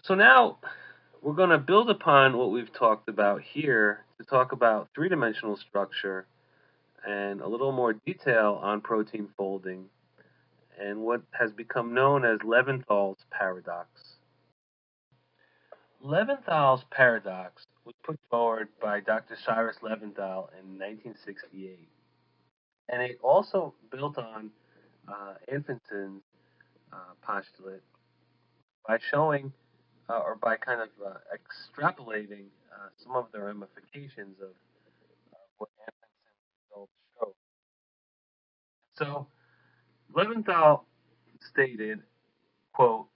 So now we're going to build upon what we've talked about here to talk about three-dimensional structure and a little more detail on protein folding and what has become known as Levinthal's paradox. Levinthal's paradox was put forward by Dr. Cyrus Levinthal in 1968, and it also built on Anfinsen's postulate by showing or by kind of extrapolating some of the ramifications of what Anfinsen results show. So Leventhal stated, quote,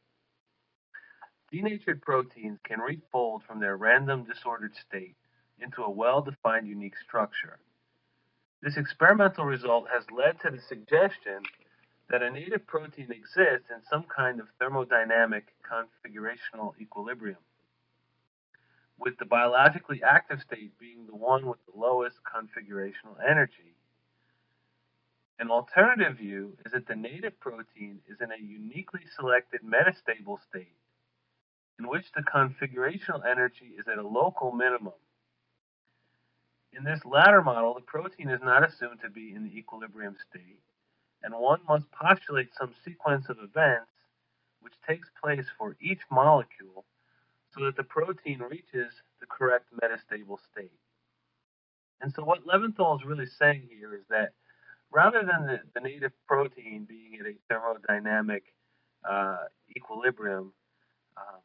denatured proteins can refold from their random disordered state into a well-defined unique structure. This experimental result has led to the suggestion that a native protein exists in some kind of thermodynamic configurational equilibrium, with the biologically active state being the one with the lowest configurational energy. An alternative view is that the native protein is in a uniquely selected metastable state in which the configurational energy is at a local minimum. In this latter model, the protein is not assumed to be in the equilibrium state, and one must postulate some sequence of events which takes place for each molecule so that the protein reaches the correct metastable state. And so what Leventhal is really saying here is that rather than the native protein being at a thermodynamic equilibrium, um,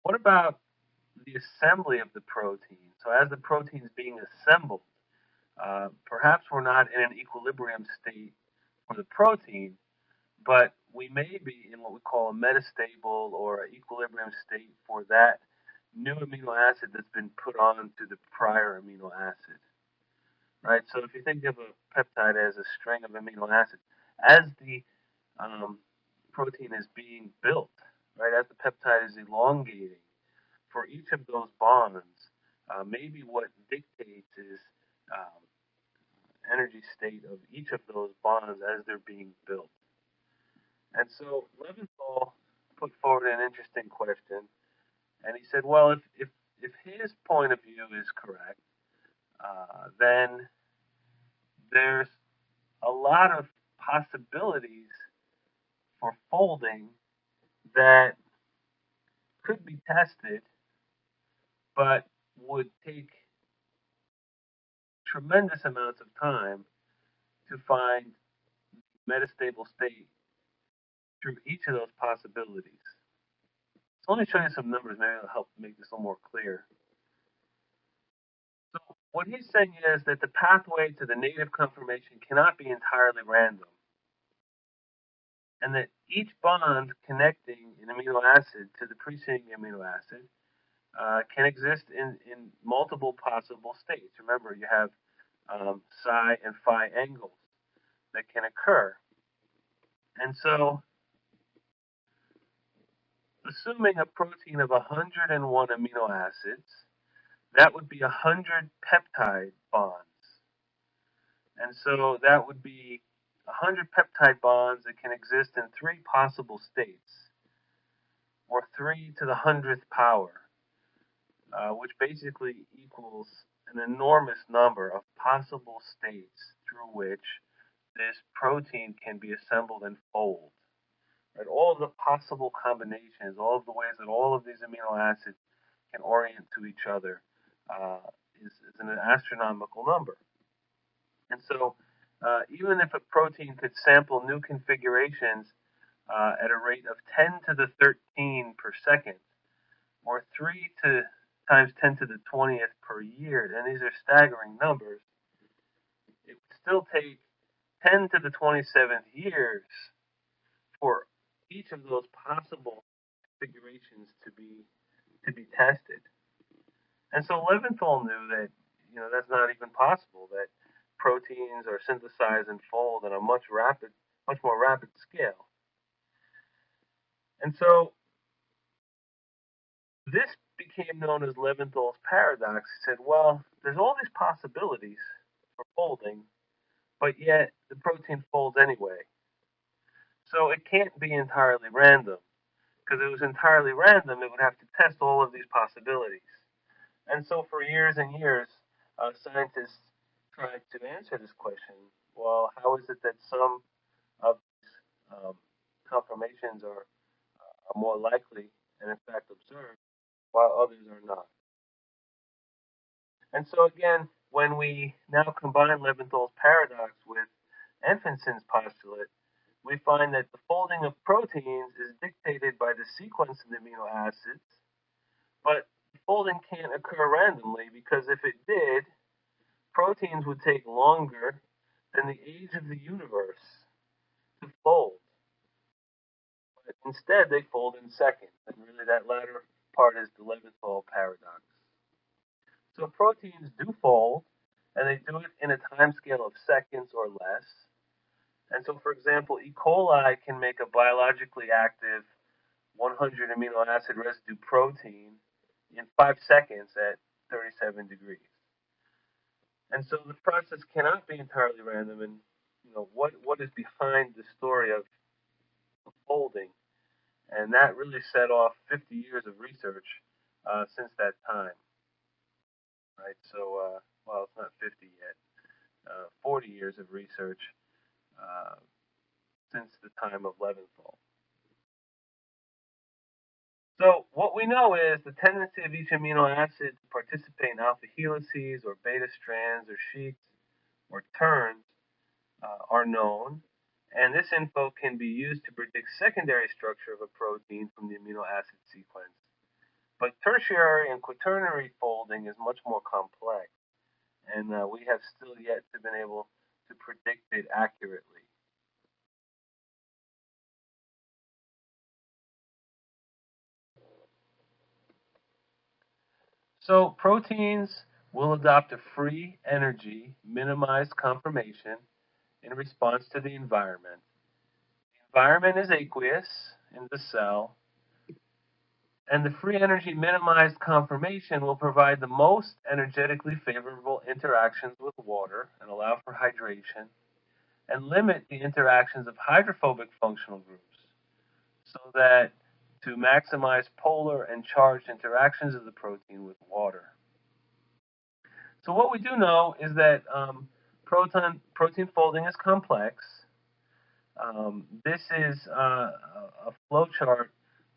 what about the assembly of the protein? So as the protein is being assembled, perhaps we're not in an equilibrium state for the protein, but we may be in what we call a metastable or an equilibrium state for that new amino acid that's been put on to the prior amino acid. Right? So if you think of a peptide as a string of amino acids, as the protein is being built, right, as the peptide is elongating, for each of those bonds, maybe what dictates is um, energy state of each of those bonds as they're being built. And so Leventhal put forward an interesting question, and he said, well, if his point of view is correct, then there's a lot of possibilities for folding that could be tested, but would take tremendous amounts of time to find metastable state through each of those possibilities. So let me show you some numbers, maybe it'll help make this a little more clear. So what he's saying is that the pathway to the native conformation cannot be entirely random, and that each bond connecting an amino acid to the preceding amino acid can exist in multiple possible states. Remember, you have psi and phi angles that can occur. And so, assuming a protein of 101 amino acids, that would be 100 peptide bonds. And so that would be 100 peptide bonds that can exist in three possible states, or 3 to the 100th power, which basically equals an enormous number of possible states through which this protein can be assembled and fold. Right? All of the possible combinations, all of the ways that all of these amino acids can orient to each other is an astronomical number. And so even if a protein could sample new configurations at a rate of 10 to the 13 per second, or 3 times 10 to the 20th per year, and these are staggering numbers, it would still take 10 to the 27th years for each of those possible configurations to be tested. And so Leventhal knew that that's not even possible, that proteins are synthesized and fold at a much more rapid scale. And so this became known as Levinthal's paradox. He said, well, there's all these possibilities for folding, but yet the protein folds anyway. So it can't be entirely random. Because if it was entirely random, it would have to test all of these possibilities. And so for years and years, scientists tried to answer this question. Well, how is it that some of these conformations are more likely and in fact observed, while others are not? And so again, when we now combine Levinthal's paradox with Anfinsen's postulate, we find that the folding of proteins is dictated by the sequence of the amino acids, but folding can't occur randomly because if it did, proteins would take longer than the age of the universe to fold. But instead, they fold in seconds, and really that latter part is the Levinthal paradox. So proteins do fold, and they do it in a time scale of seconds or less. And so, for example, E. coli can make a biologically active 100 amino acid residue protein in 5 seconds at 37 degrees. And so the process cannot be entirely random. And what is behind the story of folding? And that really set off 50 years of research since that time, right? So, well, it's not 50 yet, 40 years of research uh, since the time of Levinthal. So what we know is the tendency of each amino acid to participate in alpha helices or beta strands or sheets or turns are known, and this info can be used to predict secondary structure of a protein from the amino acid sequence. But tertiary and quaternary folding is much more complex, and we have still yet to been able to predict it accurately. So proteins will adopt a free energy minimized conformation in response to the environment. The environment is aqueous in the cell, and the free energy minimized conformation will provide the most energetically favorable interactions with water and allow for hydration, and limit the interactions of hydrophobic functional groups so that to maximize polar and charged interactions of the protein with water. So what we do know is that protein folding is complex. This is a flowchart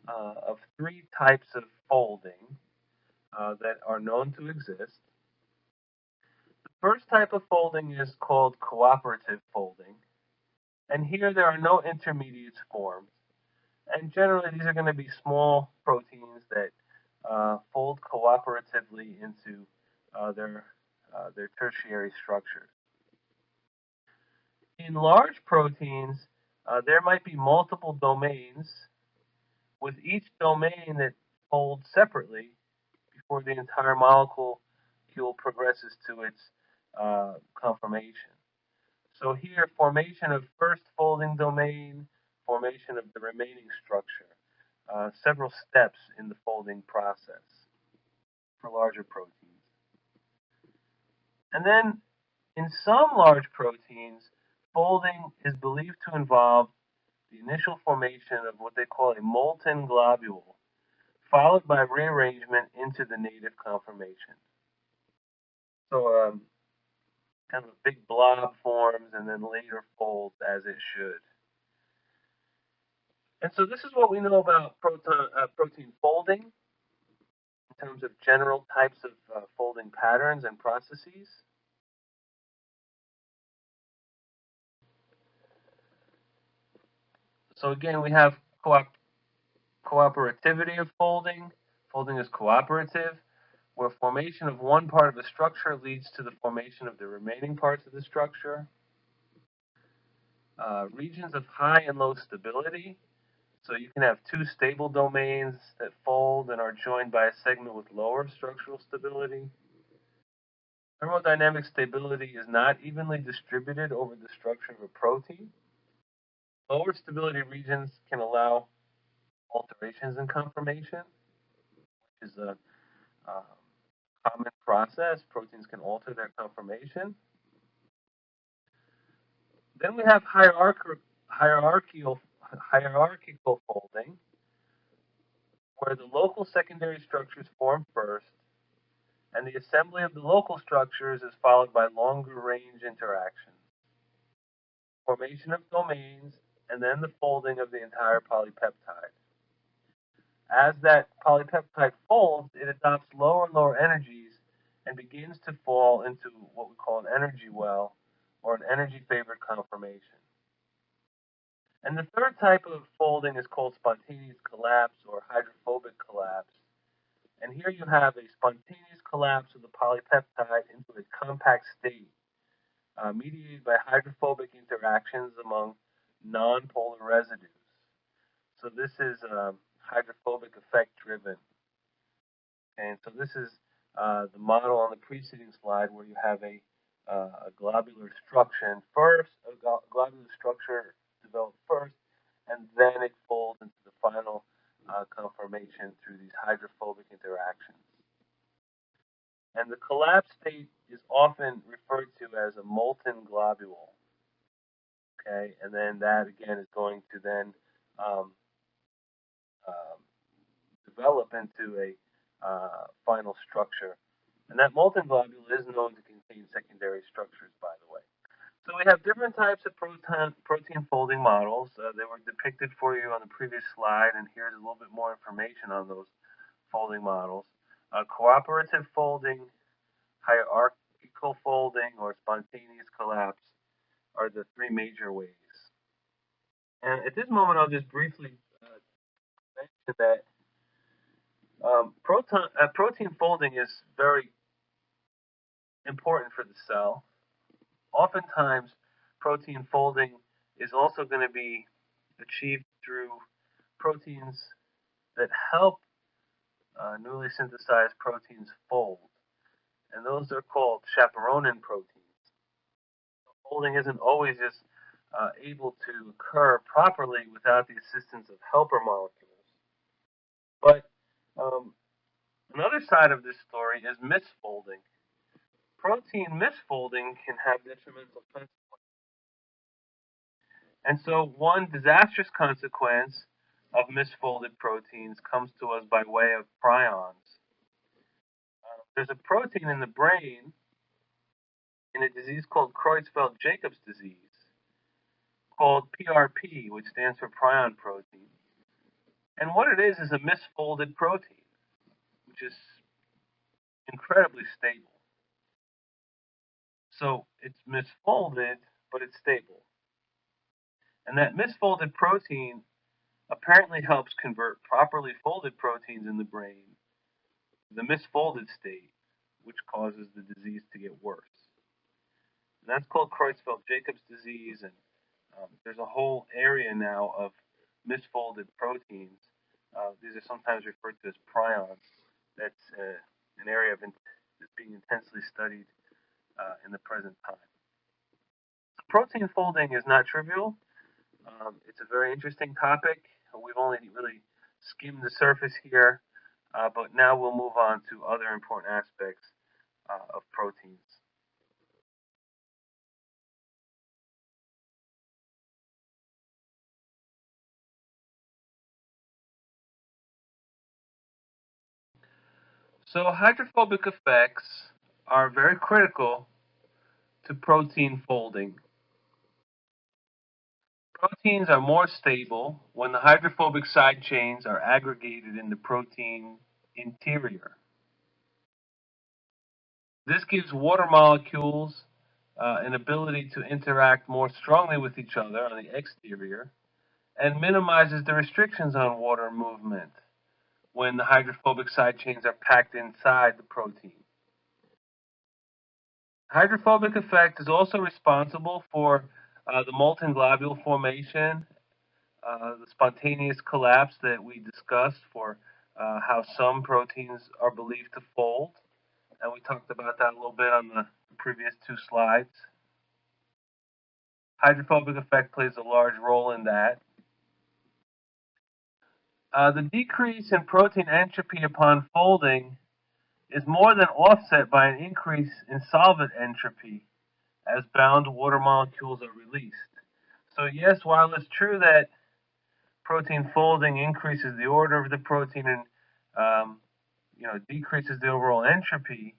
of 3 types of folding that are known to exist. The first type of folding is called cooperative folding, and here there are no intermediates formed. And generally, these are going to be small proteins that fold cooperatively into their tertiary structures. In large proteins, there might be multiple domains, with each domain that folds separately before the entire molecule progresses to its conformation. So here, formation of first folding domain, formation of the remaining structure, several steps in the folding process for larger proteins. And then in some large proteins, folding is believed to involve the initial formation of what they call a molten globule, followed by rearrangement into the native conformation. So kind of a big blob forms and then later folds as it should. And so this is what we know about protein folding in terms of general types of folding patterns and processes. So again, we have cooperativity of folding. Folding is cooperative, where formation of one part of a structure leads to the formation of the remaining parts of the structure. Regions of high and low stability. So you can have 2 stable domains that fold and are joined by a segment with lower structural stability. Thermodynamic stability is not evenly distributed over the structure of a protein. Lower stability regions can allow alterations in conformation, which is a common process. Proteins can alter their conformation. Then we have hierarchical folding, where the local secondary structures form first, and the assembly of the local structures is followed by longer range interactions, formation of domains, and then the folding of the entire polypeptide. As that polypeptide folds, it adopts lower and lower energies and begins to fall into what we call an energy well or an energy favored conformation. And the third type of folding is called spontaneous collapse or hydrophobic collapse. And here you have a spontaneous collapse of the polypeptide into a compact state, mediated by hydrophobic interactions among nonpolar residues. So this is hydrophobic effect driven. And so this is the model on the preceding slide where you have a globular structure first, globular structure developed first, and then it folds into the final conformation through these hydrophobic interactions. And the collapsed state is often referred to as a molten globule. Okay, and then that again is going to then um, develop into a final structure. And that molten globule is known to contain secondary structures, by the way. So we have different types of protein folding models. They were depicted for you on the previous slide, and here's a little bit more information on those folding models. Cooperative folding, hierarchical folding, or spontaneous collapse are the three major ways. And at this moment, I'll just briefly mention that protein folding is very important for the cell. Oftentimes, protein folding is also going to be achieved through proteins that help newly synthesized proteins fold, and those are called chaperonin proteins. Folding isn't always just able to occur properly without the assistance of helper molecules. But another side of this story is misfolding. Protein misfolding can have detrimental consequences. And so one disastrous consequence of misfolded proteins comes to us by way of prions. There's a protein in the brain in a disease called Creutzfeldt-Jacobs disease called PRP, which stands for prion protein. And what it is a misfolded protein, which is incredibly stable. So it's misfolded, but it's stable. And that misfolded protein apparently helps convert properly folded proteins in the brain to the misfolded state, which causes the disease to get worse. And that's called Creutzfeldt-Jacobs disease, and there's a whole area now of misfolded proteins. These are sometimes referred to as prions. That's an area that's being intensely studied in the present time. Protein folding is not trivial. It's a very interesting topic. We've only really skimmed the surface here, but now we'll move on to other important aspects of proteins. So hydrophobic effects are very critical to protein folding. Proteins are more stable when the hydrophobic side chains are aggregated in the protein interior. This gives water molecules an ability to interact more strongly with each other on the exterior and minimizes the restrictions on water movement when the hydrophobic side chains are packed inside the protein. Hydrophobic effect is also responsible for the molten globule formation, the spontaneous collapse that we discussed for how some proteins are believed to fold. And we talked about that a little bit on the previous two slides. Hydrophobic effect plays a large role in that. The decrease in protein entropy upon folding is more than offset by an increase in solvent entropy as bound water molecules are released. So yes, while it's true that protein folding increases the order of the protein and decreases the overall entropy,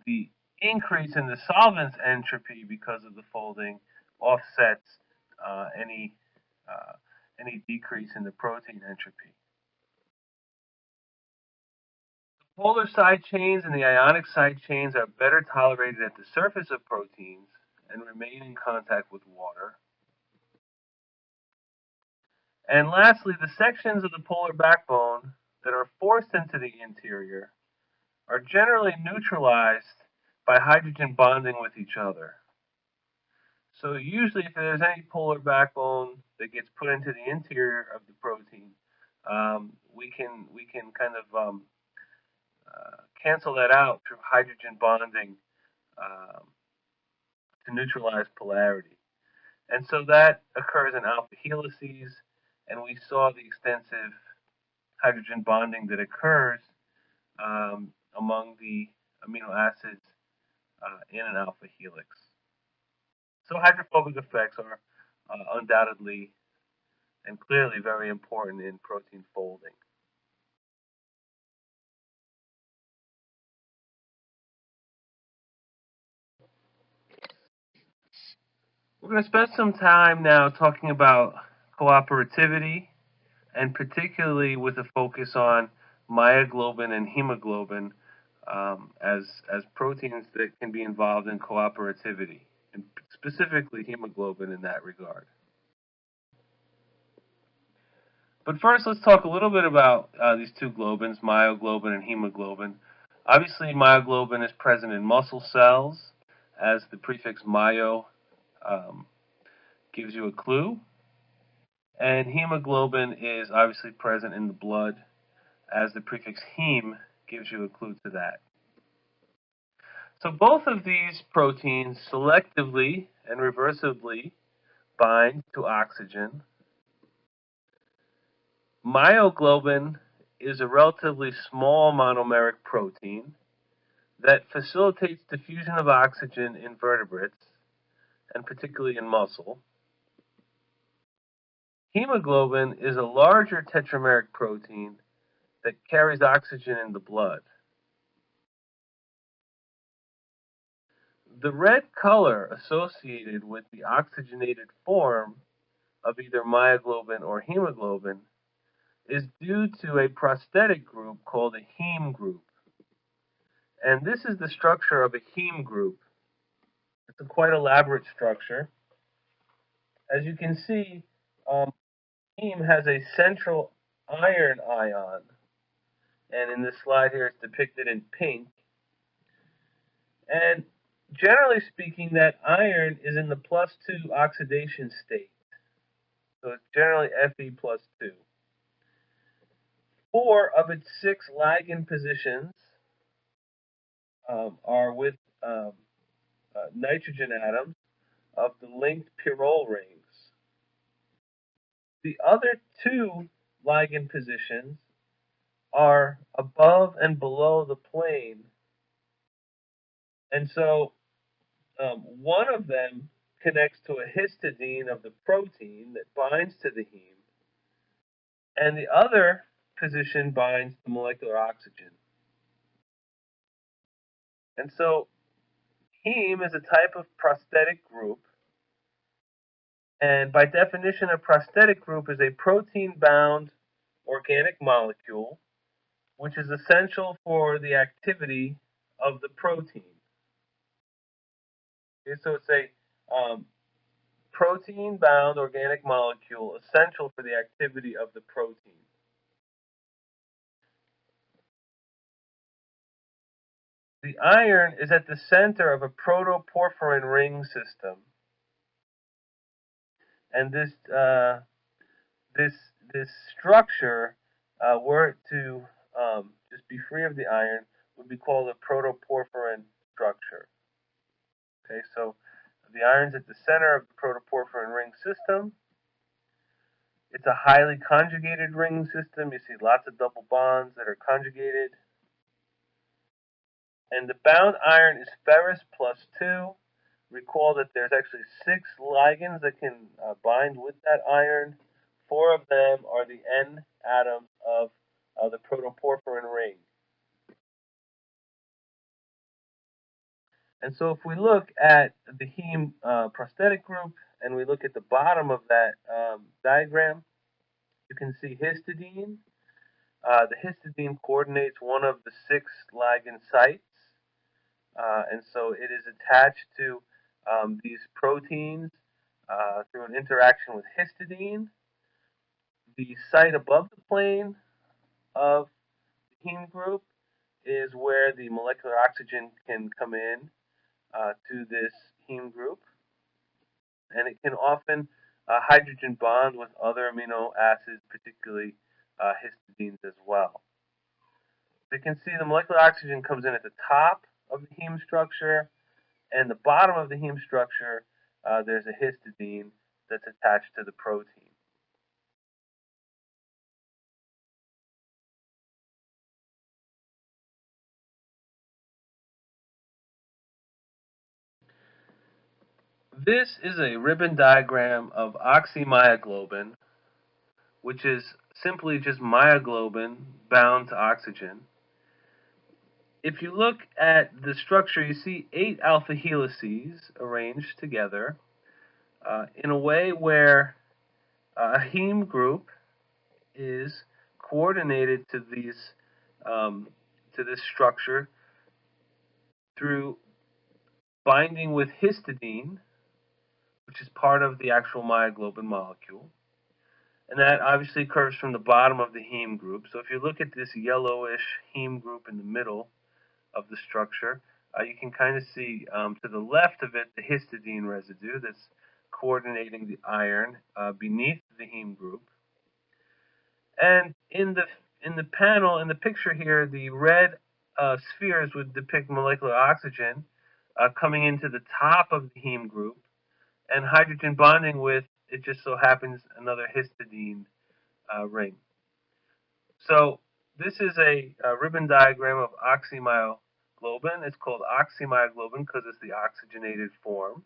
the increase in the solvent's entropy because of the folding offsets uh, any uh, any decrease in the protein entropy. Polar side chains and the ionic side chains are better tolerated at the surface of proteins and remain in contact with water. And lastly, the sections of the polar backbone that are forced into the interior are generally neutralized by hydrogen bonding with each other. So usually if there's any polar backbone that gets put into the interior of the protein, we can kind of cancel that out through hydrogen bonding um, to neutralize polarity. And so that occurs in alpha helices, and we saw the extensive hydrogen bonding that occurs among the amino acids in an alpha helix. So hydrophobic effects are undoubtedly and clearly very important in protein folding. We're going to spend some time now talking about cooperativity, and particularly with a focus on myoglobin and hemoglobin as proteins that can be involved in cooperativity, and specifically hemoglobin in that regard. But first, let's talk a little bit about these two globins, myoglobin and hemoglobin. Obviously, myoglobin is present in muscle cells, as the prefix myo um, gives you a clue. And hemoglobin is obviously present in the blood, as the prefix heme gives you a clue to that. So both of these proteins selectively and reversibly bind to oxygen. Myoglobin is a relatively small monomeric protein that facilitates diffusion of oxygen in vertebrates, and particularly in muscle. Hemoglobin is a larger tetrameric protein that carries oxygen in the blood. The red color associated with the oxygenated form of either myoglobin or hemoglobin is due to a prosthetic group called a heme group. And this is the structure of a heme group. It's a quite elaborate structure. As you can see, heme has a central iron ion, and in this slide here it's depicted in pink. And generally speaking, that iron is in the +2 oxidation state. So it's generally Fe+2. 4 of its 6 ligand positions are with nitrogen atoms of the linked pyrrole rings. The other 2 ligand positions are above and below the plane. And so one of them connects to a histidine of the protein that binds to the heme, and the other position binds to molecular oxygen. And so heme is a type of prosthetic group, and by definition, a prosthetic group is a protein-bound organic molecule which is essential for the activity of the protein. Okay, so it's a protein-bound organic molecule essential for the activity of the protein. The iron is at the center of a protoporphyrin ring system, and this structure, were it to just be free of the iron, would be called a protoporphyrin structure. Okay, so the iron's at the center of the protoporphyrin ring system. It's a highly conjugated ring system. You see lots of double bonds that are conjugated. And the bound iron is ferrous +2. Recall that there's actually 6 ligands that can bind with that iron. 4 of them are the N atoms of the protoporphyrin ring. And so if we look at the heme prosthetic group and we look at the bottom of that diagram, you can see histidine. The histidine coordinates one of the 6 ligand sites, and so it is attached to these proteins through an interaction with histidine. The site above the plane of the heme group is where the molecular oxygen can come in to this heme group, and it can often hydrogen bond with other amino acids, particularly histidines as well. So you can see the molecular oxygen comes in at the top of the heme structure, and the bottom of the heme structure, there's a histidine that's attached to the protein. This is a ribbon diagram of oxymyoglobin, which is simply just myoglobin bound to oxygen. If you look at the structure, you see 8 alpha helices arranged together in a way where a heme group is coordinated to this structure through binding with histidine, which is part of the actual myoglobin molecule. And that obviously occurs from the bottom of the heme group. So if you look at this yellowish heme group in the middle of the structure, you can kind of see to the left of it the histidine residue that's coordinating the iron beneath the heme group. And in the panel, in the picture here, the red spheres would depict molecular oxygen coming into the top of the heme group and hydrogen bonding with, it just so happens, another histidine ring. So this is a ribbon diagram of oxymyoglobin. It's called oxymyoglobin because it's the oxygenated form.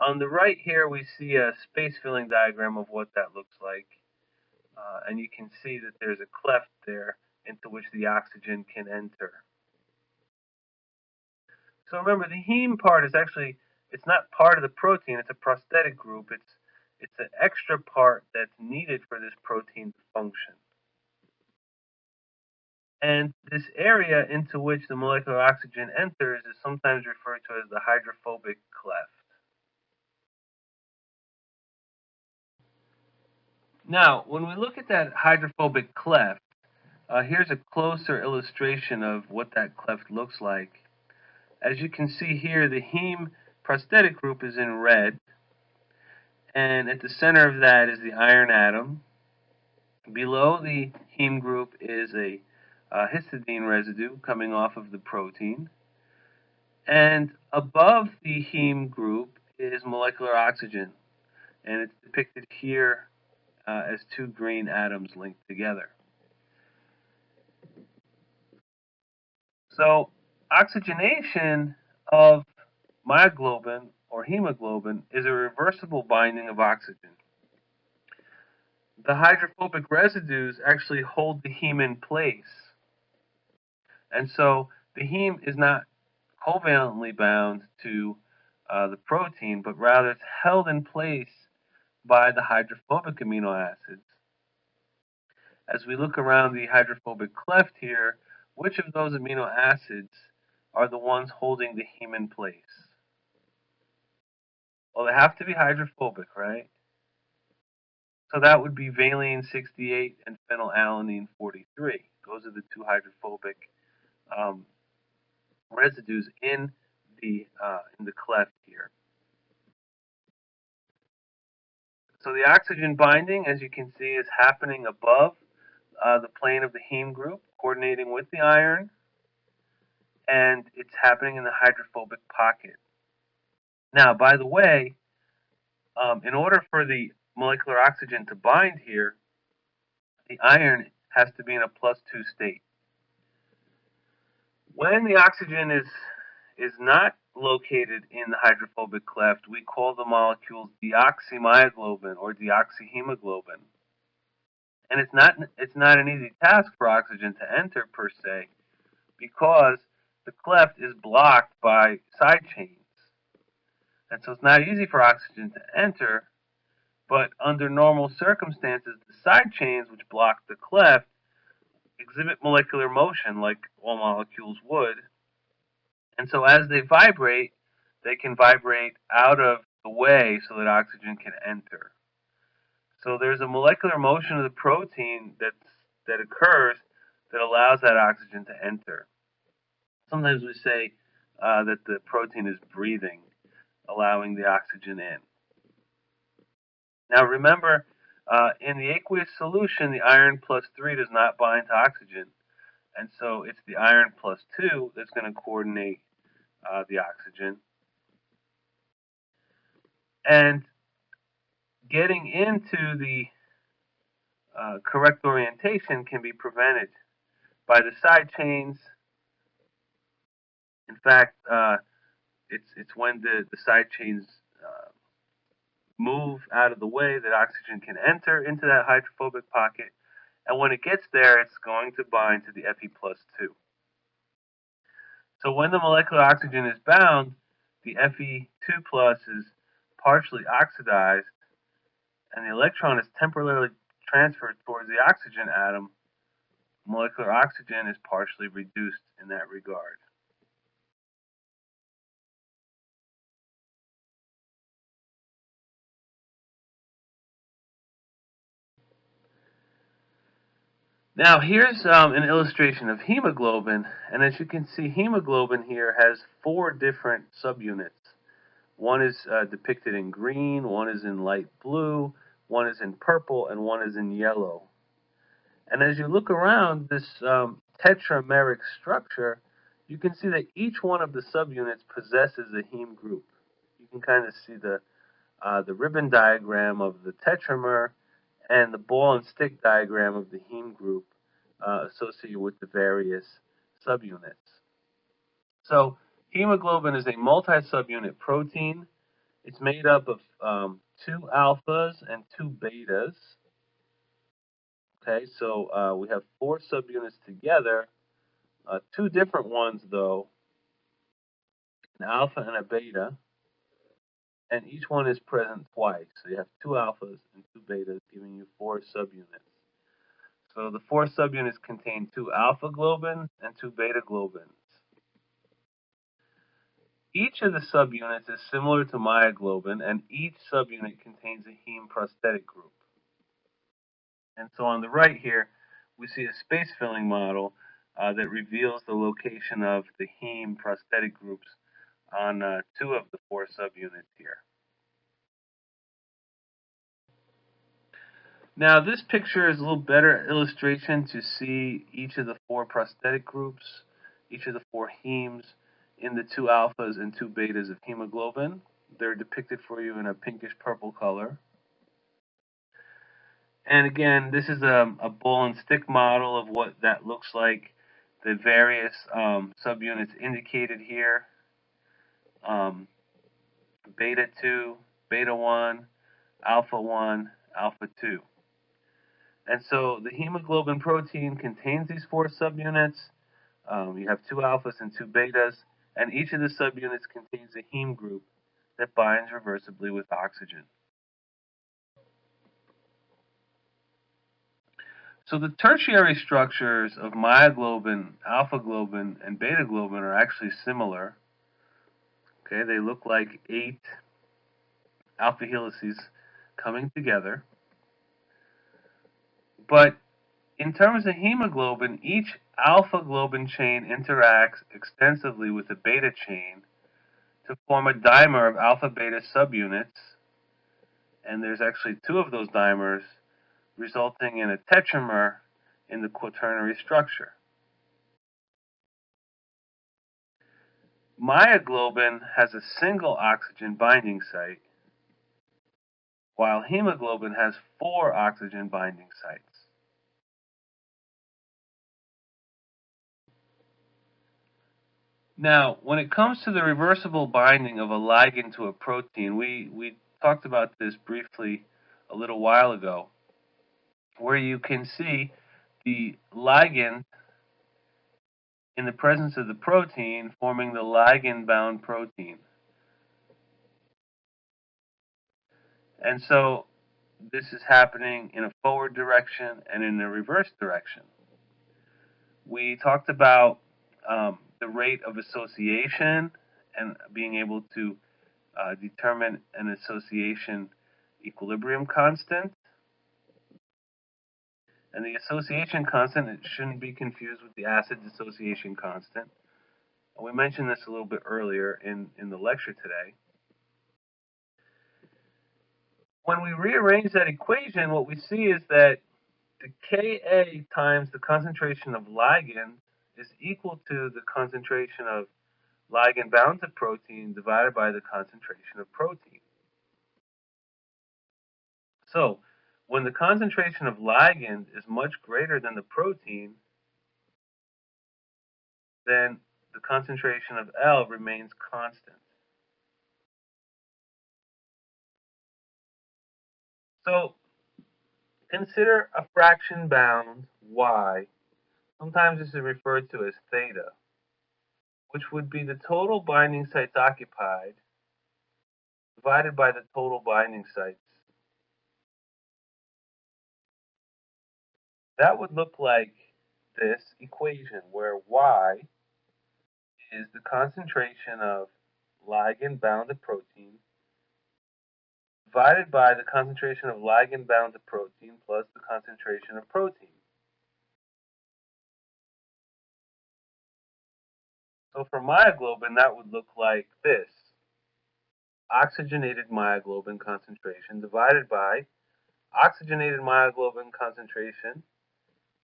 On the right here, we see a space-filling diagram of what that looks like. And you can see that there's a cleft there into which the oxygen can enter. So remember, the heme part is actually, it's not part of the protein, it's a prosthetic group. It's an extra part that's needed for this protein to function. And this area into which the molecular oxygen enters is sometimes referred to as the hydrophobic cleft. Now, when we look at that hydrophobic cleft, here's a closer illustration of what that cleft looks like. As you can see here, the heme prosthetic group is in red, and at the center of that is the iron atom. Below the heme group is a histidine residue coming off of the protein. And above the heme group is molecular oxygen, and it's depicted here as 2 green atoms linked together. So oxygenation of myoglobin or hemoglobin is a reversible binding of oxygen. The hydrophobic residues actually hold the heme in place. And so the heme is not covalently bound to the protein, but rather it's held in place by the hydrophobic amino acids. As we look around the hydrophobic cleft here, which of those amino acids are the ones holding the heme in place? Well, they have to be hydrophobic, right? So that would be valine 68 and phenylalanine 43. Those are the 2 hydrophobic residues in the cleft here. So the oxygen binding, as you can see, is happening above the plane of the heme group, coordinating with the iron, and it's happening in the hydrophobic pocket. Now, by the way, in order for the molecular oxygen to bind here, the iron has to be in a +2 state. When the oxygen is not located in the hydrophobic cleft, we call the molecules deoxymyoglobin or deoxyhemoglobin. And it's not an easy task for oxygen to enter per se, because the cleft is blocked by side chains. And so it's not easy for oxygen to enter, but under normal circumstances, the side chains which block the cleft exhibit molecular motion like all molecules would. And so as they can vibrate out of the way so that oxygen can enter. So there's a molecular motion of the protein that occurs that allows that oxygen to enter. Sometimes we say that the protein is breathing, allowing the oxygen in. Now remember, in the aqueous solution, the iron plus 3 does not bind to oxygen, and so it's the iron plus 2 that's going to coordinate the oxygen. And getting into the correct orientation can be prevented by the side chains. In fact, it's when the side chains move out of the way that oxygen can enter into that hydrophobic pocket, and when it gets there, it's going to bind to the Fe plus 2. So when the molecular oxygen is bound, the Fe2 plus is partially oxidized, and the electron is temporarily transferred towards the oxygen atom. Molecular oxygen is partially reduced in that regard. Now here's an illustration of hemoglobin, and as you can see, hemoglobin here has 4 different subunits. One is depicted in green, one is in light blue, one is in purple, and one is in yellow. And as you look around this tetrameric structure, you can see that each one of the subunits possesses a heme group. You can kind of see the ribbon diagram of the tetramer and the ball and stick diagram of the heme group associated with the various subunits. So hemoglobin is a multi-subunit protein. It's made up of 2 alphas and 2 betas. Okay, so we have 4 subunits together, 2 different ones though, an alpha and a beta, and each one is present twice. So you have 2 alphas and 2 betas, giving you 4 subunits. So the 4 subunits contain 2 alpha globins and 2 beta globins. Each of the subunits is similar to myoglobin, and each subunit contains a heme prosthetic group. And so on the right here, we see a space filling model that reveals the location of the heme prosthetic groups on 2 of the 4 subunits here. Now this picture is a little better illustration to see each of the 4 prosthetic groups, each of the 4 hemes in the 2 alphas and 2 betas of hemoglobin. They're depicted for you in a pinkish purple color. And again, this is a ball and stick model of what that looks like. The various subunits indicated here, beta 2, beta 1, alpha 1, alpha 2. And so the hemoglobin protein contains these 4 subunits. You have 2 alphas and 2 betas, and each of the subunits contains a heme group that binds reversibly with oxygen. So the tertiary structures of myoglobin, alpha globin, and beta globin are actually similar. Okay, they look like 8 alpha helices coming together. But in terms of hemoglobin, each alpha globin chain interacts extensively with the beta chain to form a dimer of alpha-beta subunits, and there's actually 2 of those dimers, resulting in a tetramer in the quaternary structure. Myoglobin has a single oxygen binding site, while hemoglobin has 4 oxygen binding sites. Now, when it comes to the reversible binding of a ligand to a protein, we talked about this briefly a little while ago. where you can see the ligand in the presence of the protein forming the ligand-bound protein. And so this is happening in a forward direction and in a reverse direction. We talked about the rate of association and being able to determine an association equilibrium constant. And the association constant, it shouldn't be confused with the acid dissociation constant. We mentioned this a little bit earlier in the lecture today. When we rearrange that equation, what we see is that the Ka times the concentration of ligand is equal to the concentration of ligand bound to protein divided by the concentration of protein. So, when the concentration of ligand is much greater than the protein, then the concentration of L remains constant. So, consider a fraction bound y. Sometimes this is referred to as theta, which would be the total binding sites occupied divided by the total binding sites. That would look like this equation where y is the concentration of ligand bound to protein divided by the concentration of ligand bound to protein plus the concentration of protein. So for myoglobin, that would look like this. Oxygenated myoglobin concentration divided by oxygenated myoglobin concentration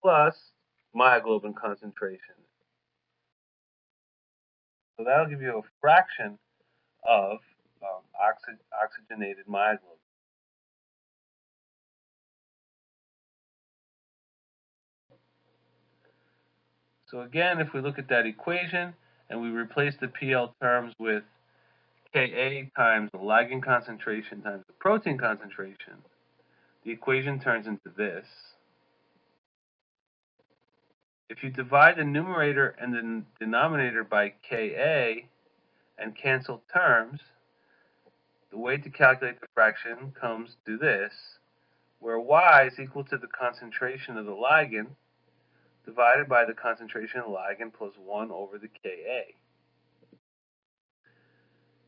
plus myoglobin concentration. So that'll give you a fraction of oxygenated myoglobin. So again, if we look at that equation and we replace the PL terms with Ka times the ligand concentration times the protein concentration, the equation turns into this. If you divide the numerator and the denominator by Ka and cancel terms, the way to calculate the fraction comes to this, where y is equal to the concentration of the ligand divided by the concentration of the ligand plus 1 over the Ka.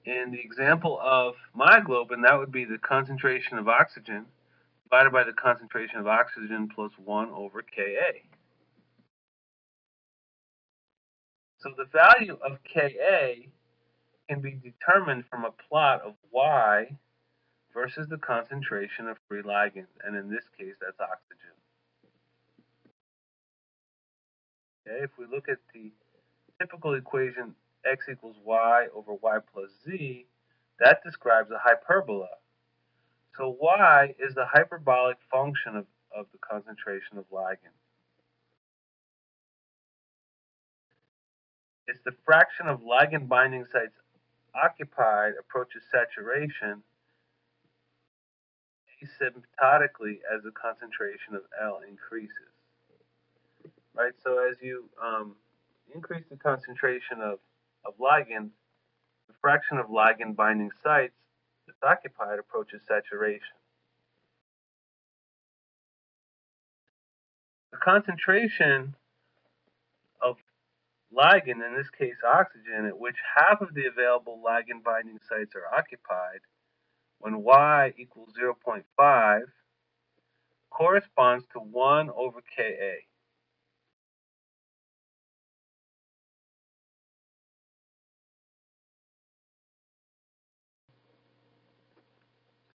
In the example of myoglobin, that would be the concentration of oxygen divided by the concentration of oxygen plus 1 over Ka. So the value of Ka can be determined from a plot of y versus the concentration of free ligand, and in this case, that's oxygen. Okay, if we look at the typical equation x equals y over y plus z, that describes a hyperbola. So y is the hyperbolic function of the concentration of ligand. It's the fraction of ligand binding sites occupied approaches saturation asymptotically as the concentration of L increases. Right, so as you increase the concentration of ligand, the fraction of ligand binding sites that's occupied approaches saturation. The concentration of ligand, in this case oxygen, at which half of the available ligand binding sites are occupied, when y equals 0.5, corresponds to 1 over Ka.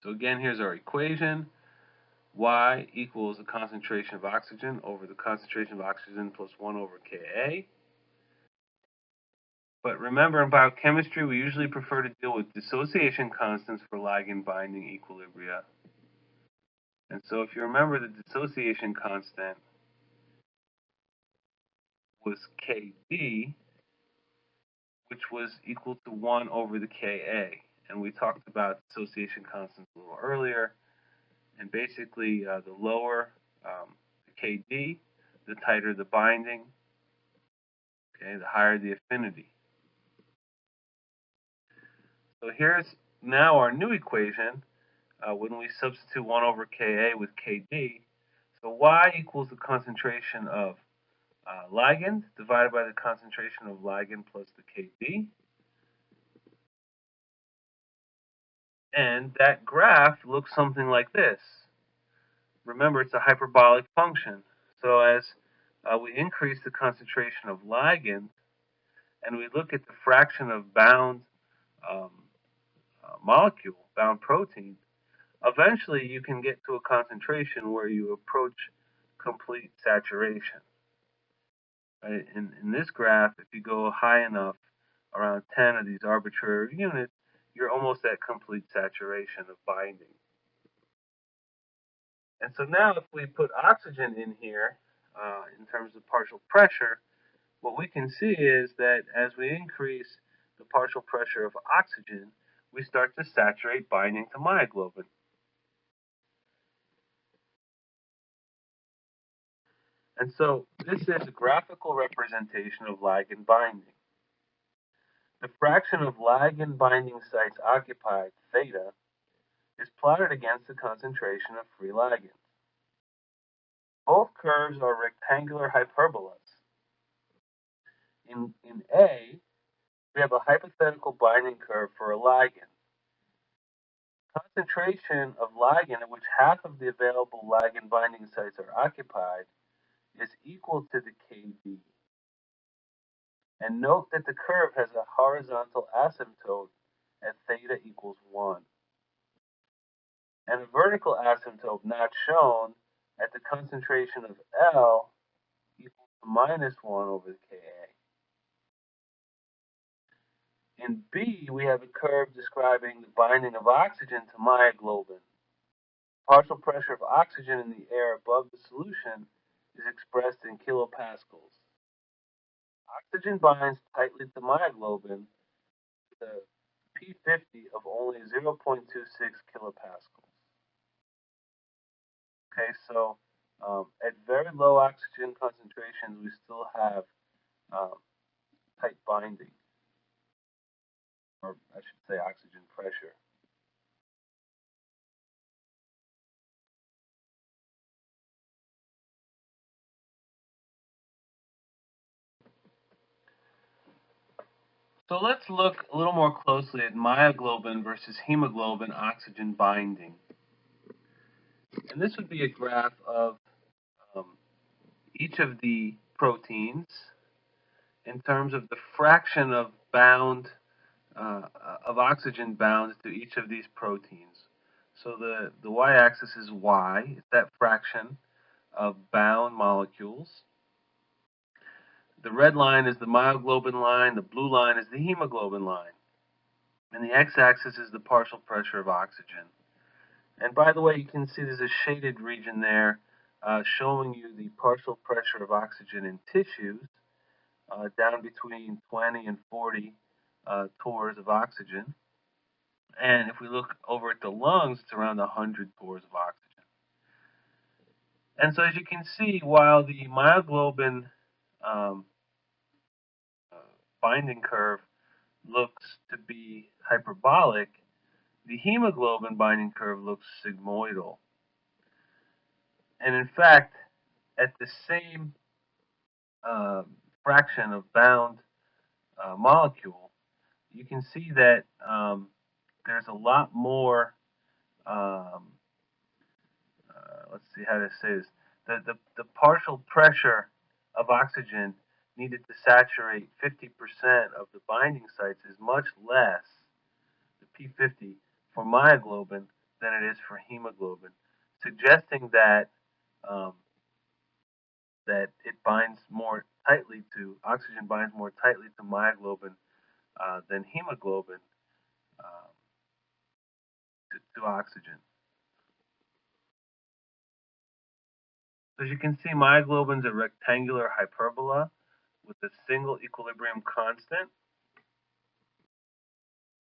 So again, here's our equation. Y equals the concentration of oxygen over the concentration of oxygen plus 1 over Ka. But remember, in biochemistry, we usually prefer to deal with dissociation constants for ligand binding equilibria. And so if you remember, the dissociation constant was Kd, which was equal to 1 over the Ka. And we talked about dissociation constants a little earlier. And basically, the lower the Kd, the tighter the binding, okay, the higher the affinity. So here's now our new equation when we substitute 1 over Ka with Kd. So Y equals the concentration of ligand divided by the concentration of ligand plus the Kd. And that graph looks something like this. Remember, it's a hyperbolic function. So as we increase the concentration of ligand and we look at the fraction of bound um, molecule, bound protein, eventually you can get to a concentration where you approach complete saturation. Right? In this graph, if you go high enough, around 10 of these arbitrary units, you're almost at complete saturation of binding. And so now if we put oxygen in here, in terms of partial pressure, what we can see is that as we increase the partial pressure of oxygen, we start to saturate binding to myoglobin. And so this is a graphical representation of ligand binding. The fraction of ligand binding sites occupied, theta, is plotted against the concentration of free ligands. Both curves are rectangular hyperbolas. In A, we have a hypothetical binding curve for a ligand. Concentration of ligand at which half of the available ligand binding sites are occupied is equal to the Kd. And note that the curve has a horizontal asymptote at theta equals 1, and a vertical asymptote not shown at the concentration of L equals to minus 1 over the Ka. In B, we have a curve describing the binding of oxygen to myoglobin. Partial pressure of oxygen in the air above the solution is expressed in kilopascals. Oxygen binds tightly to myoglobin with a P50 of only 0.26 kilopascals. Okay, so at very low oxygen concentrations, we still have um, tight binding, or I should say oxygen pressure. So let's look a little more closely at myoglobin versus hemoglobin oxygen binding. And this would be a graph of um, each of the proteins in terms of the fraction of bound of oxygen bound to each of these proteins. So the y-axis is Y, it's that fraction of bound molecules. The red line is the myoglobin line, the blue line is the hemoglobin line, and the x-axis is the partial pressure of oxygen. And by the way, you can see there's a shaded region there showing you the partial pressure of oxygen in tissues down between 20 and 40 torrs of oxygen. And if we look over at the lungs, it's around 100 torrs of oxygen. And so as you can see, while the myoglobin um, uh, binding curve looks to be hyperbolic, the hemoglobin binding curve looks sigmoidal. And in fact, at the same uh, fraction of bound molecule, you can see that there's a lot more, um, let's see how to say this, the partial pressure of oxygen needed to saturate 50% of the binding sites is much less, the P50, for myoglobin than it is for hemoglobin, suggesting that um, that it binds more tightly to, oxygen binds more tightly to myoglobin than hemoglobin uh, to oxygen. So as you can see, myoglobin is a rectangular hyperbola with a single equilibrium constant,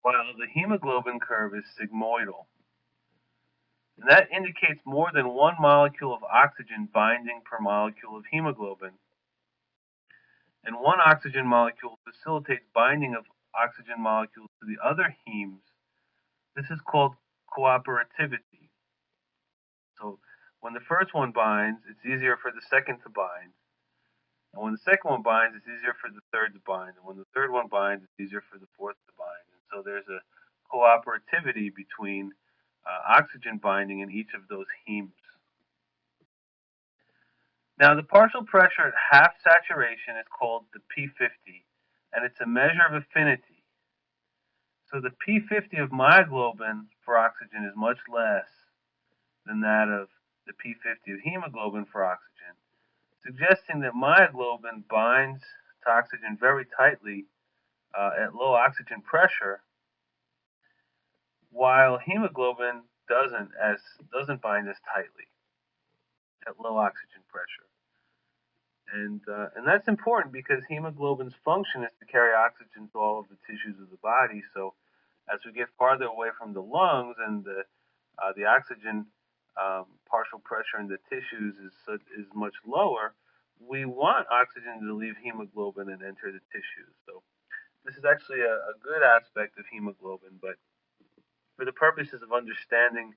while the hemoglobin curve is sigmoidal. And that indicates more than one molecule of oxygen binding per molecule of hemoglobin. And one oxygen molecule facilitates binding of oxygen molecules to the other hemes. This is called cooperativity. So when the first one binds, it's easier for the second to bind. And when the second one binds, it's easier for the third to bind. And when the third one binds, it's easier for the fourth to bind. And so there's a cooperativity between oxygen binding in each of those hemes. Now, the partial pressure at half saturation is called the P50, and it's a measure of affinity. So the P50 of myoglobin for oxygen is much less than that of the P50 of hemoglobin for oxygen, suggesting that myoglobin binds to oxygen very tightly at low oxygen pressure, while hemoglobin doesn't bind as tightly at low oxygen pressure. And that's important because hemoglobin's function is to carry oxygen to all of the tissues of the body. So as we get farther away from the lungs and the oxygen partial pressure in the tissues is much lower, we want oxygen to leave hemoglobin and enter the tissues. So this is actually a good aspect of hemoglobin, but for the purposes of understanding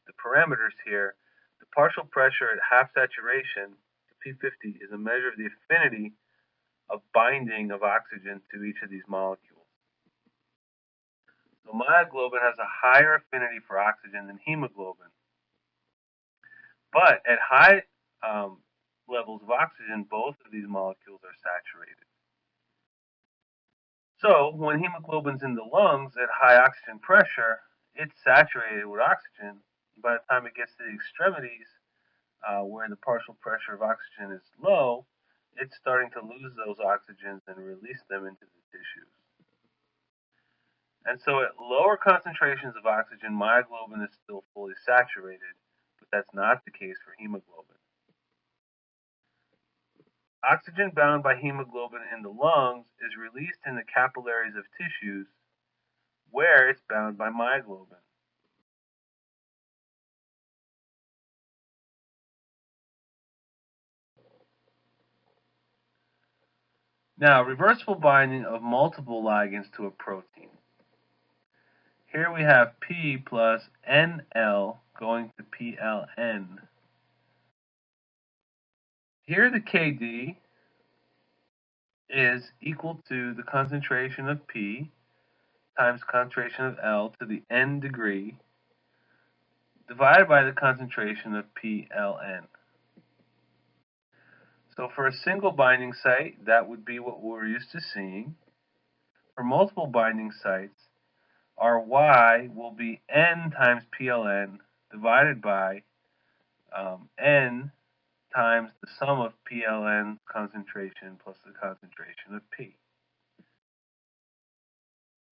the parameters here, the partial pressure at half saturation, P50, is a measure of the affinity of binding of oxygen to each of these molecules. So myoglobin has a higher affinity for oxygen than hemoglobin. But at high levels of oxygen, both of these molecules are saturated. So when hemoglobin's in the lungs at high oxygen pressure, it's saturated with oxygen. By the time it gets to the extremities, where the partial pressure of oxygen is low, it's starting to lose those oxygens and release them into the tissues. And so at lower concentrations of oxygen, myoglobin is still fully saturated, but that's not the case for hemoglobin. Oxygen bound by hemoglobin in the lungs is released in the capillaries of tissues where it's bound by myoglobin. Now, reversible binding of multiple ligands to a protein. Here we have P plus NL going to PLN. Here the KD is equal to the concentration of P times concentration of L to the n degree divided by the concentration of PLN. So for a single binding site, that would be what we're used to seeing. For multiple binding sites, our Y will be N times PLN divided by N times the sum of PLN concentration plus the concentration of P.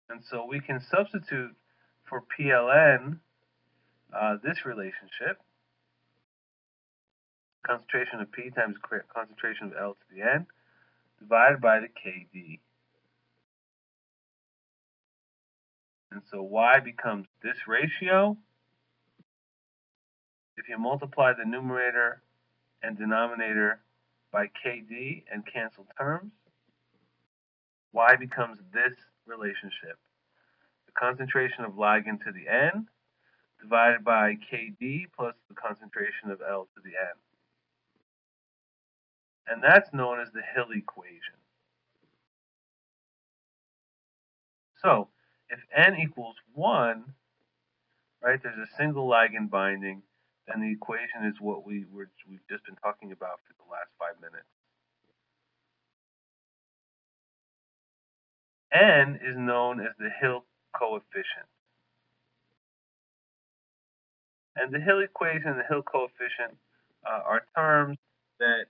And so we can substitute for PLN this relationship, concentration of P times concentration of L to the N, divided by the KD. And so Y becomes this ratio. If you multiply the numerator and denominator by KD and cancel terms, Y becomes this relationship. The concentration of ligand to the N divided by KD plus the concentration of L to the N. And that's known as the Hill equation. So if N equals 1, right, there's a single ligand binding, then the equation is what we've just been talking about for the last 5 minutes. N is known as the Hill coefficient. And the Hill equation and the Hill coefficient are terms that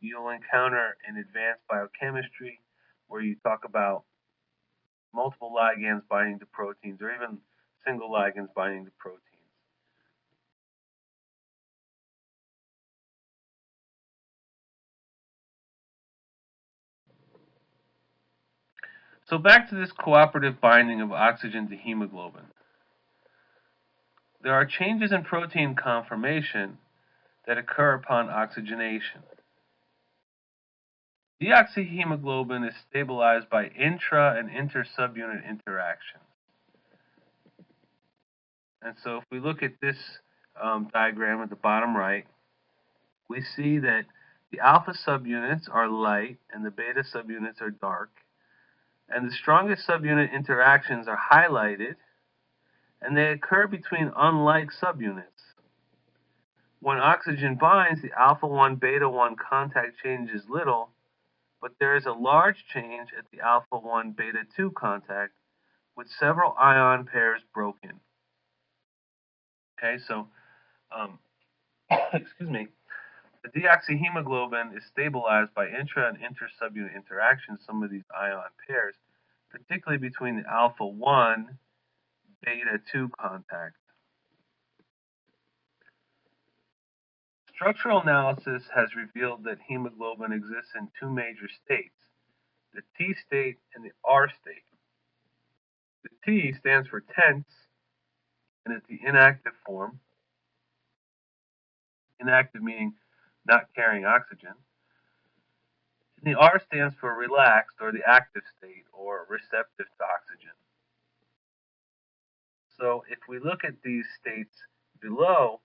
you'll encounter in advanced biochemistry, where you talk about multiple ligands binding to proteins or even single ligands binding to proteins. So back to this cooperative binding of oxygen to hemoglobin. there are changes in protein conformation that occur upon oxygenation. Deoxyhemoglobin is stabilized by intra and inter-subunit interactions. And so if we look at this diagram at the bottom right, we see that the alpha subunits are light and the beta subunits are dark. And the strongest subunit interactions are highlighted, and they occur between unlike subunits. When oxygen binds, the alpha 1 beta 1 contact change is little, but there is a large change at the alpha 1 beta 2 contact, with several ion pairs broken. Okay, so, excuse me, the deoxyhemoglobin is stabilized by intra and inter-subunit interactions, some of these ion pairs, particularly between the alpha 1 beta 2 contact. Structural analysis has revealed that hemoglobin exists in two major states, the T state and the R state. The T stands for tense and is the inactive form, inactive meaning not carrying oxygen. And the R stands for relaxed or the active state or receptive to oxygen. So if we look at these states below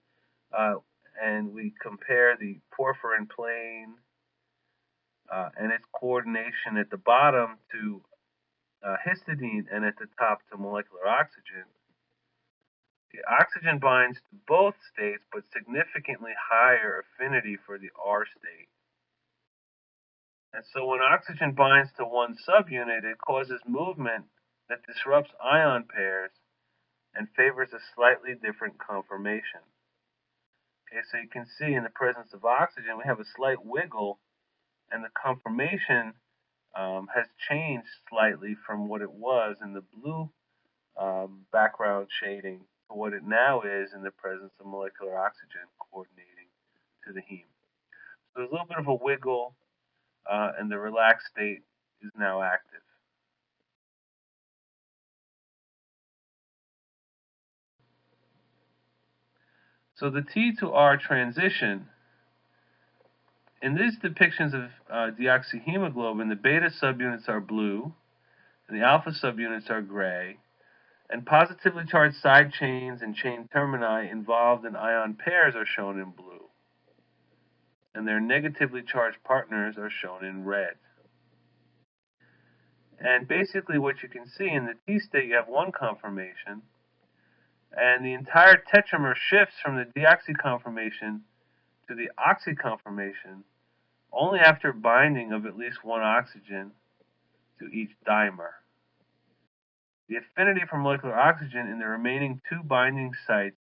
and we compare the porphyrin plane and its coordination at the bottom to histidine and at the top to molecular oxygen, the oxygen binds to both states but significantly higher affinity for the R state. And so when oxygen binds to one subunit, it causes movement that disrupts ion pairs and favors a slightly different conformation. Okay, so you can see in the presence of oxygen, we have a slight wiggle, and the conformation has changed slightly from what it was in the blue background shading to what it now is in the presence of molecular oxygen coordinating to the heme. So there's a little bit of a wiggle, and the relaxed state is now active. So the T to R transition, in these depictions of deoxyhemoglobin, the beta subunits are blue, and the alpha subunits are gray, and positively charged side chains and chain termini involved in ion pairs are shown in blue, and their negatively charged partners are shown in red. And basically what you can see in the T state, you have one conformation, and the entire tetramer shifts from the deoxy conformation to the oxy conformation only after binding of at least one oxygen to each dimer. The affinity for molecular oxygen in the remaining two binding sites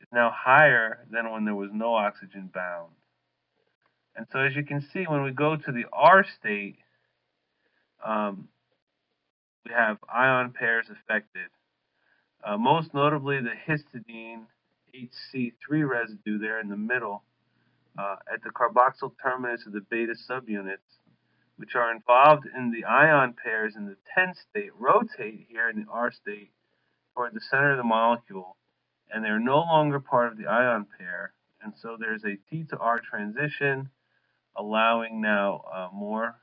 is now higher than when there was no oxygen bound. And so as you can see, when we go to the R state, we have ion pairs affected. Most notably the histidine HC3 residue there in the middle at the carboxyl terminus of the beta subunits, which are involved in the ion pairs in the tense state, rotate here in the R state toward the center of the molecule, and they're no longer part of the ion pair. And so there's a T to R transition, allowing now more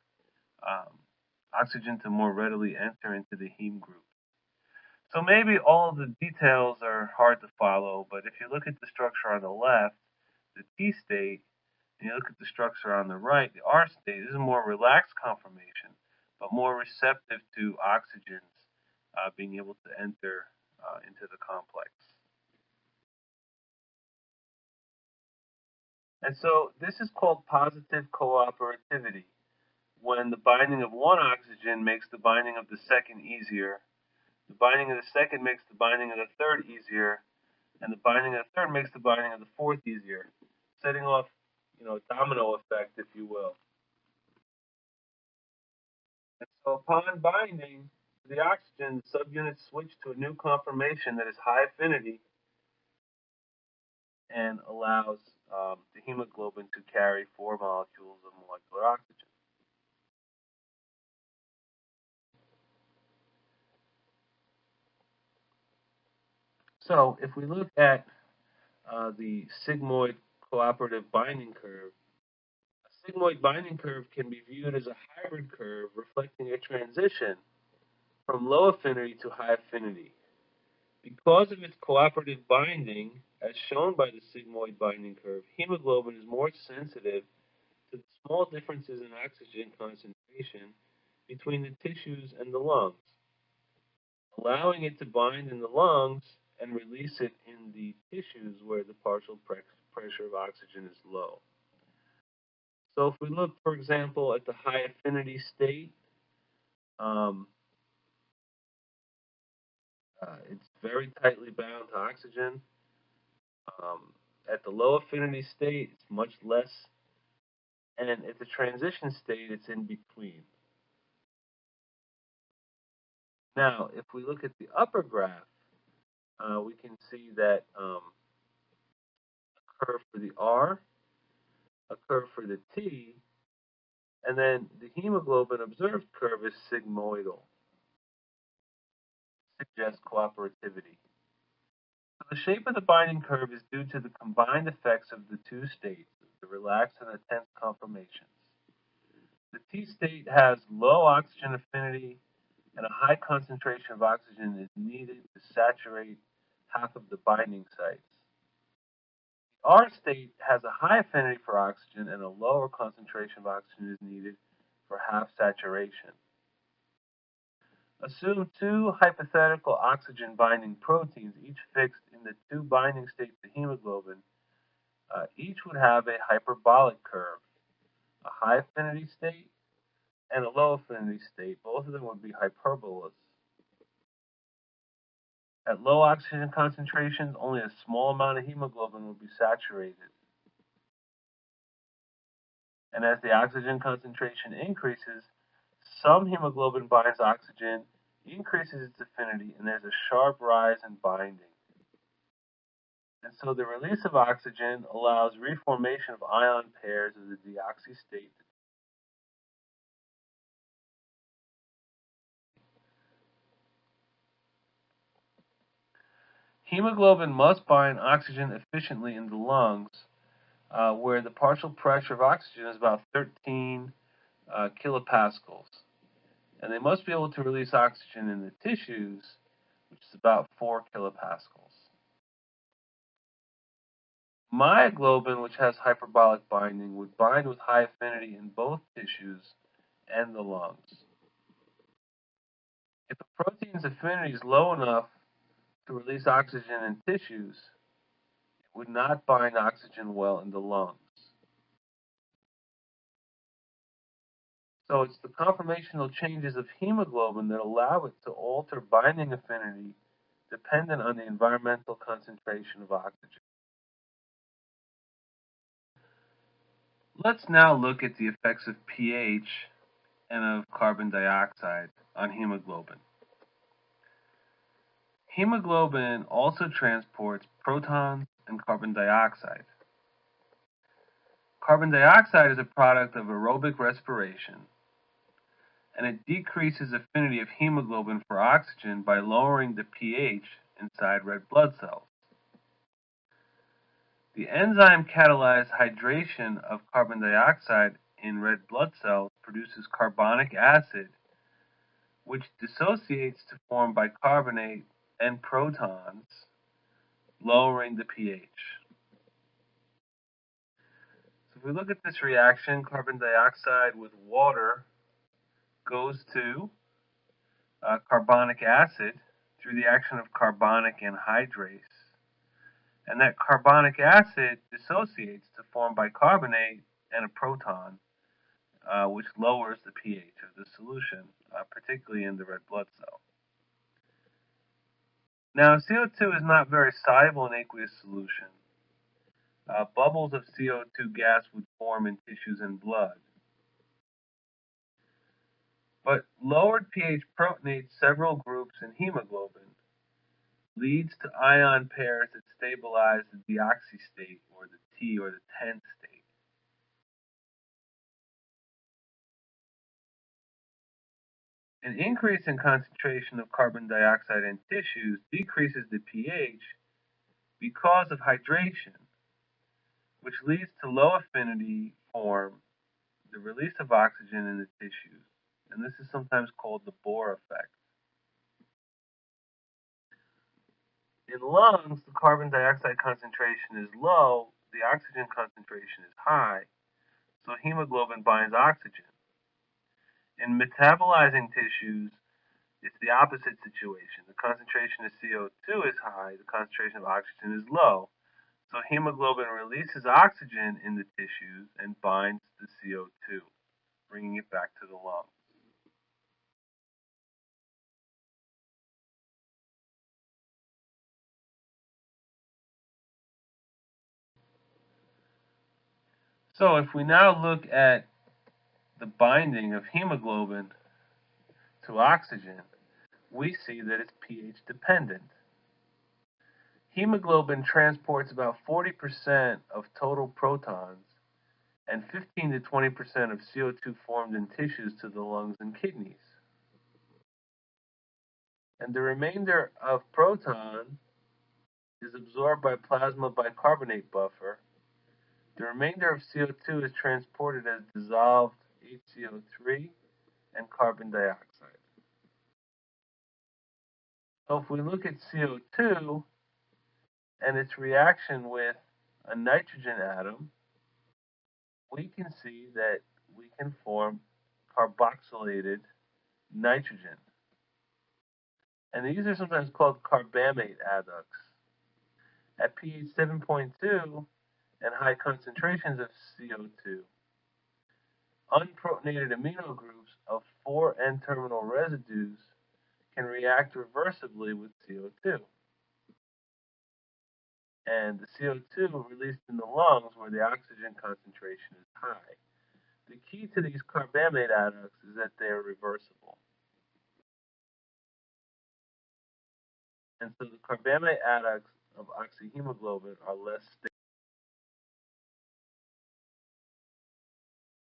oxygen to more readily enter into the heme group. So maybe all of the details are hard to follow, but if you look at the structure on the left, the T state, and you look at the structure on the right, the R state, this is a more relaxed conformation, but more receptive to oxygens being able to enter into the complex. And so this is called positive cooperativity, when the binding of one oxygen makes the binding of the second easier, the binding of the second makes the binding of the third easier, and the binding of the third makes the binding of the fourth easier, setting off, a domino effect, if you will. And so upon binding to the oxygen, the subunits switch to a new conformation that is high affinity and allows the hemoglobin to carry 4 molecules of molecular oxygen. So if we look at the sigmoid cooperative binding curve, a sigmoid binding curve can be viewed as a hybrid curve reflecting a transition from low affinity to high affinity. Because of its cooperative binding, as shown by the sigmoid binding curve, hemoglobin is more sensitive to the small differences in oxygen concentration between the tissues and the lungs, allowing it to bind in the lungs and release it in the tissues where the partial pressure of oxygen is low. So if we look, for example, at the high affinity state, um, it's very tightly bound to oxygen. At the low affinity state, it's much less, and at the transition state, it's in between. Now, if we look at the upper graph, we can see that a curve for the R, a curve for the T, and then the hemoglobin observed curve is sigmoidal, suggests cooperativity. So the shape of the binding curve is due to the combined effects of the two states, the relaxed and the tense conformations. The T state has low oxygen affinity and a high concentration of oxygen is needed to saturate half of the binding sites. The R state has a high affinity for oxygen and a lower concentration of oxygen is needed for half saturation. Assume two hypothetical oxygen binding proteins, each fixed in the two binding states of hemoglobin. Each would have a hyperbolic curve, a high affinity state and a low affinity state. Both of them would be hyperbolas. At low oxygen concentrations, only a small amount of hemoglobin will be saturated. And as the oxygen concentration increases, some hemoglobin binds oxygen, increases its affinity, and there's a sharp rise in binding. And so the release of oxygen allows reformation of ion pairs of the deoxy state. Hemoglobin must bind oxygen efficiently in the lungs, where the partial pressure of oxygen is about 13 kilopascals. And they must be able to release oxygen in the tissues, which is about 4 kilopascals. Myoglobin, which has hyperbolic binding, would bind with high affinity in both tissues and the lungs. If a protein's affinity is low enough to release oxygen in tissues, it would not bind oxygen well in the lungs. So it's the conformational changes of hemoglobin that allow it to alter binding affinity dependent on the environmental concentration of oxygen. Let's now look at the effects of pH and of carbon dioxide on hemoglobin. Hemoglobin also transports protons and carbon dioxide. Carbon dioxide is a product of aerobic respiration, and it decreases affinity of hemoglobin for oxygen by lowering the pH inside red blood cells. The enzyme catalyzed hydration of carbon dioxide in red blood cells produces carbonic acid, which dissociates to form bicarbonate and protons, lowering the pH. So if we look at this reaction, carbon dioxide with water goes to carbonic acid through the action of carbonic anhydrase. And that carbonic acid dissociates to form bicarbonate and a proton, which lowers the pH of the solution, particularly in the red blood cell. Now, CO2 is not very soluble in aqueous solution. Bubbles of CO2 gas would form in tissues and blood. But lowered pH protonates several groups in hemoglobin, leads to ion pairs that stabilize the deoxy state, or the T or the tense state. An increase in concentration of carbon dioxide in tissues decreases the pH because of hydration, which leads to low affinity form, the release of oxygen in the tissues, and this is sometimes called the Bohr effect. In lungs, the carbon dioxide concentration is low, the oxygen concentration is high, so hemoglobin binds oxygen. In metabolizing tissues, it's the opposite situation. The concentration of CO2 is high, the concentration of oxygen is low. So hemoglobin releases oxygen in the tissues and binds the CO2, bringing it back to the lungs. So if we now look at the binding of hemoglobin to oxygen, we see that it's pH dependent. Hemoglobin transports about 40% of total protons and 15 to 20% of CO2 formed in tissues to the lungs and kidneys. And the remainder of proton is absorbed by plasma bicarbonate buffer. The remainder of CO2 is transported as dissolved HCO3 and carbon dioxide. So if we look at CO2 and its reaction with a nitrogen atom, we can see that we can form carboxylated nitrogen. And these are sometimes called carbamate adducts. At pH 7.2 and high concentrations of CO2, unprotonated amino groups of 4 N-terminal residues can react reversibly with CO2. And the CO2 released in the lungs where the oxygen concentration is high. The key to these carbamate adducts is that they are reversible. And so the carbamate adducts of oxyhemoglobin are less stable.